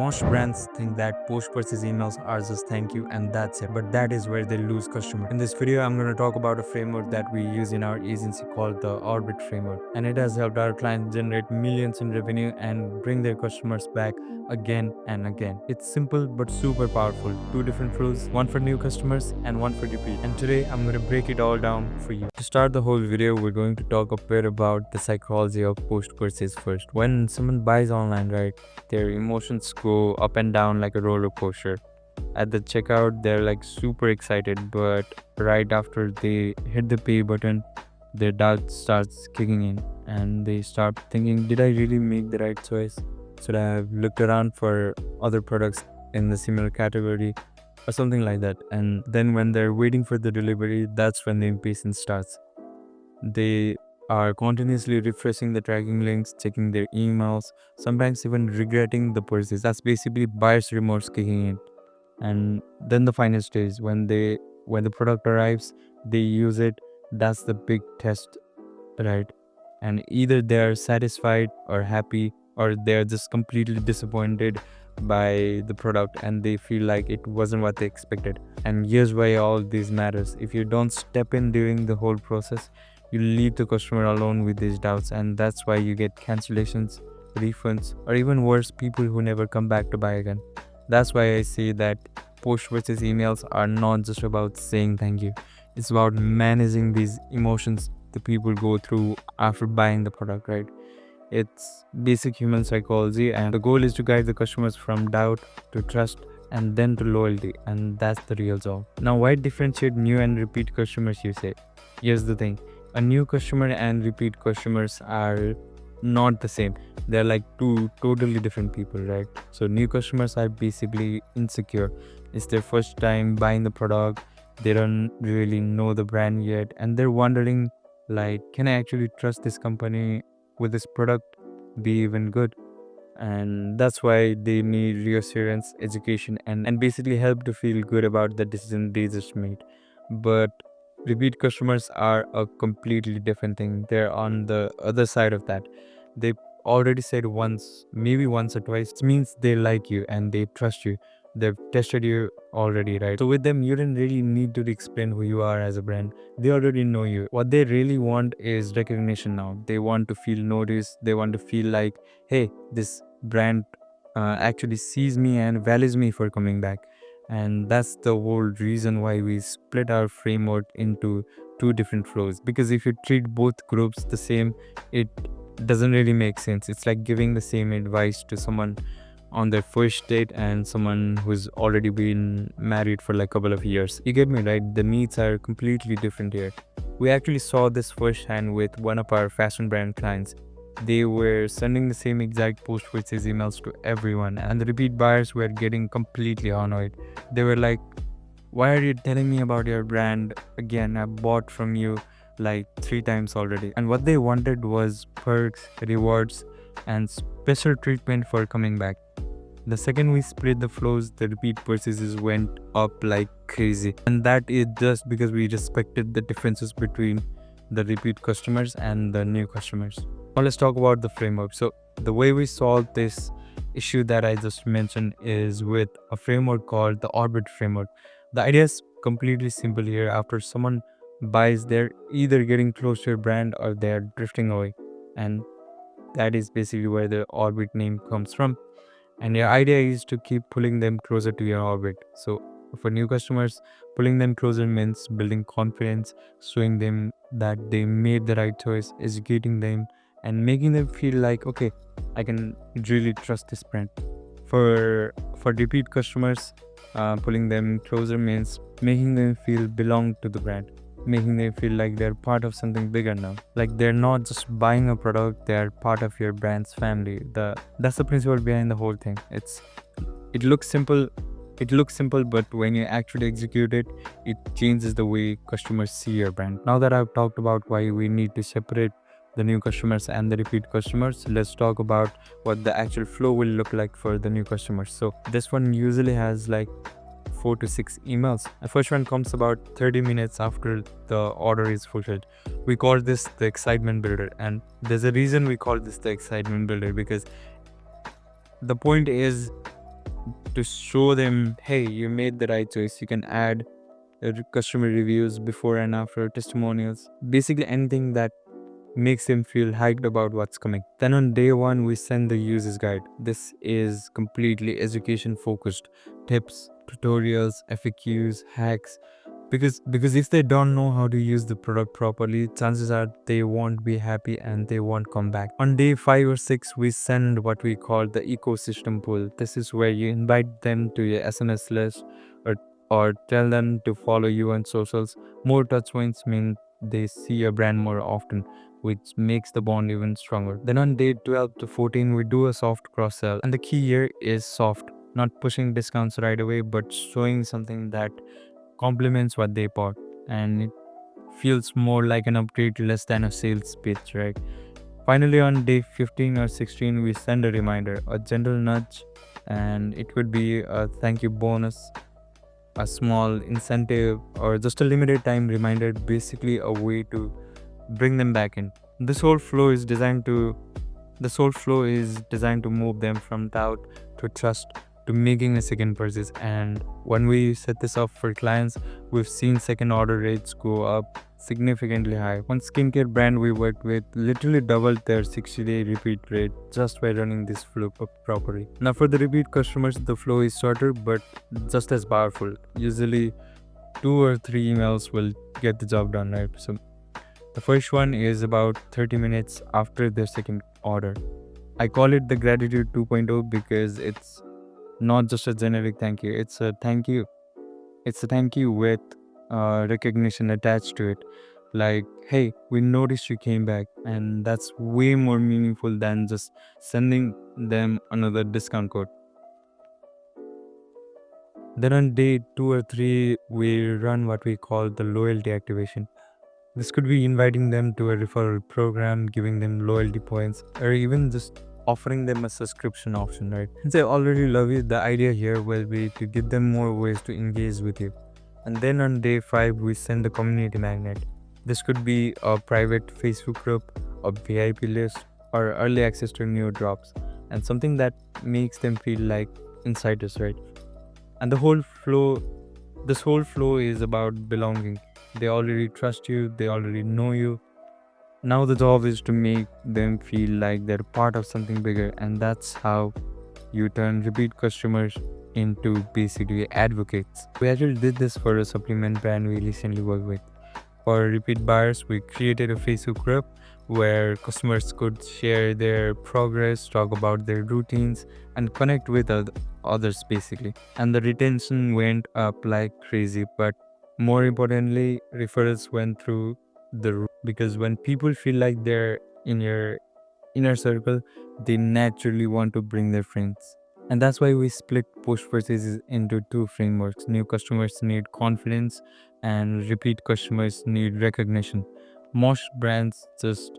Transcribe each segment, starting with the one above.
Most brands think that post-purchase emails are just thank you and that's it, but that is where they lose customer. In this video, I'm going to talk about a framework that we use in our agency called the Orbit framework, and it has helped our clients generate millions in revenue and bring their customers back again and again. It's simple but super powerful. Two different flows, one for new customers and one for repeat. And today I'm going to break it all down for you. To start the whole video, we're going to talk a bit about the psychology of post-purchase first. When someone buys online, right, their emotions go up and down like a roller coaster. At the checkout, they're like super excited, but right after they hit the pay button, their doubt starts kicking in and they start thinking, did I really make the right choice? Should I have looked around for other products in the similar category or something like that? And then when they're waiting for the delivery, that's when the impatience starts. They are continuously refreshing the tracking links, checking their emails, sometimes even regretting the purchase. That's basically buyer's remorse kicking in. And then the final stage, when the product arrives, they use it. That's the big test, right? And either they are satisfied or happy, or they're just completely disappointed by the product and they feel like it wasn't what they expected. And here's why all this matters. If you don't step in during the whole process, you leave the customer alone with these doubts, and that's why you get cancellations, refunds, or even worse, people who never come back to buy again. That's why I say that post-purchase emails are not just about saying thank you. It's about managing these emotions the people go through after buying the product, right? It's basic human psychology, and the goal is to guide the customers from doubt to trust and then to loyalty, and that's the real job. Now, why differentiate new and repeat customers, you say? Here's the thing. A new customer and repeat customers are not the same. They're like two totally different people, right? So new customers are basically insecure. It's their first time buying the product. They don't really know the brand yet, and they're wondering, like, can I actually trust this company? Will this product be even good? And that's why they need reassurance, education, and basically help to feel good about the decision they just made. But repeat customers are a completely different thing. They're on the other side of that. They already said once, maybe once or twice. It means they like you and they trust you. They've tested you already, right? So with them, you don't really need to explain who you are as a brand. They already know you. What they really want is recognition now. They want to feel noticed. They want to feel like, hey, this brand actually sees me and values me for coming back. And that's the whole reason why we split our framework into two different flows, because if you treat both groups the same, it doesn't really make sense. It's like giving the same advice to someone on their first date and someone who's already been married for like a couple of years. You get me, right? The needs are completely different here. We actually saw this firsthand with one of our fashion brand clients. They were sending the same exact post-purchase emails to everyone, and the repeat buyers were getting completely annoyed. They were like, why are you telling me about your brand again? I bought from you like 3 times already. And what they wanted was perks, rewards, and special treatment for coming back. The second we split the flows, the repeat purchases went up like crazy. And that is just because we respected the differences between the repeat customers and the new customers. Now let's talk about the framework. So the way we solve this issue that I just mentioned is with a framework called the Orbit framework. The idea is completely simple here. After someone buys, they're either getting close to your brand or they're drifting away. And that is basically where the Orbit name comes from. And your idea is to keep pulling them closer to your orbit. So for new customers, pulling them closer means building confidence, showing them that they made the right choice, educating them, and making them feel like, okay, I can really trust this brand. For repeat customers, pulling them closer means making them feel belong to the brand, making them feel like they're part of something bigger now. Like they're not just buying a product, they're part of your brand's family. That's the principle behind the whole thing. It looks simple. It looks simple, but when you actually execute it, it changes the way customers see your brand. Now that I've talked about why we need to separate the new customers and the repeat customers, let's talk about what the actual flow will look like for the new customers. So this one usually has like 4 to 6 emails. The first one comes about 30 minutes after the order is fulfilled. We call this the excitement builder, and there's a reason we call this the excitement builder, because the point is to show them, hey, you made the right choice. You can add customer reviews, before and after, testimonials, basically anything that makes them feel hyped about what's coming. Then on day one, we send the user's guide. This is completely education focused. Tips, tutorials, FAQs, hacks. Because if they don't know how to use the product properly, chances are they won't be happy and they won't come back. On day 5 or 6, we send what we call the ecosystem pull. This is where you invite them to your SMS list, or tell them to follow you on socials. More touch points mean they see your brand more often, which makes the bond even stronger. Then on day 12 to 14, we do a soft cross sell. And the key here is soft, not pushing discounts right away, but showing something that complements what they bought. And it feels more like an upgrade, less than a sales pitch, right? Finally, on day 15 or 16, we send a reminder, a gentle nudge, and it could be a thank you bonus, a small incentive, or just a limited time reminder, basically a way to bring them back in. This whole flow is designed to move them from doubt to trust to making a second purchase. And when we set this up for clients, we've seen second order rates go up significantly high. One skincare brand we worked with literally doubled their 60-day repeat rate just by running this flow properly. Now for the repeat customers, the flow is shorter but just as powerful. Usually 2 or 3 emails will get the job done, right? So the first one is about 30 minutes after their second order. I call it the gratitude 2.0 because it's not just a generic thank you. It's a thank you. It's a thank you with recognition attached to it. Like, hey, we noticed you came back, and that's way more meaningful than just sending them another discount code. Then on day 2 or 3, we run what we call the loyalty activation. This could be inviting them to a referral program, giving them loyalty points, or even just offering them a subscription option, right? Since they already love you, the idea here will be to give them more ways to engage with you. And then on day 5, we send the community magnet. This could be a private Facebook group, a VIP list, or early access to new drops, and something that makes them feel like insiders, right? And this whole flow is about belonging. They already trust you, they already know you. Now the job is to make them feel like they're part of something bigger, and that's how you turn repeat customers into basically advocates. We actually did this for a supplement brand we recently worked with. For repeat buyers, we created a Facebook group where customers could share their progress, talk about their routines, and connect with others basically. And the retention went up like crazy, but more importantly, referrals went through the roof, because when people feel like they're in your inner circle, they naturally want to bring their friends. And that's why we split push purchases into 2 frameworks. New customers need confidence, and repeat customers need recognition. Most brands just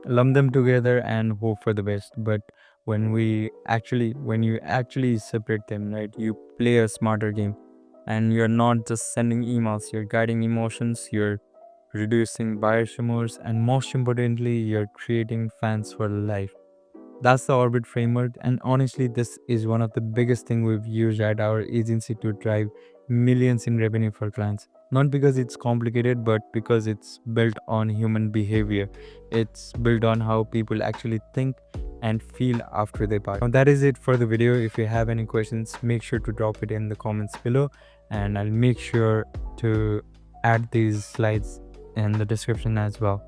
lump them together and hope for the best. But when you actually separate them, right, you play a smarter game. And you're not just sending emails, you're guiding emotions, you're reducing buyer's remorse, and most importantly, you're creating fans for life. That's the Orbit framework, and honestly, this is one of the biggest things we've used at our agency to drive millions in revenue for clients. Not because it's complicated, but because it's built on human behavior. It's built on how people actually think and feel after they buy. Now that is it for the video. If you have any questions, make sure to drop it in the comments below, and I'll make sure to add these slides in the description as well.